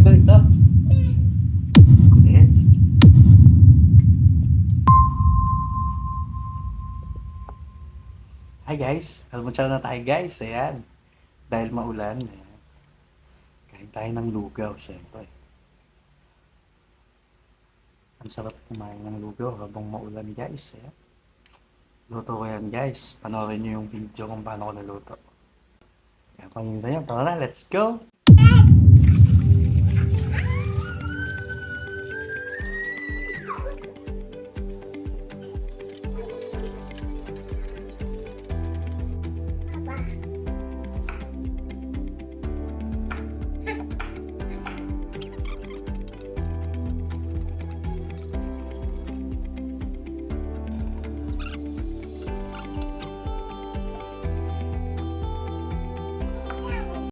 ko ito. Eh. Hi guys, almutsal na tayo guys. Ayan. Dahil maulan, ayan. Kain tayo ng lugaw, syempre. Ang sarap kumain ng lugaw habang maulan guys. Ayan. Luto ko yan guys. Panoorin nyo yung video kung paano ko naluto. Kaya kung yun na yun, tara na, let's go!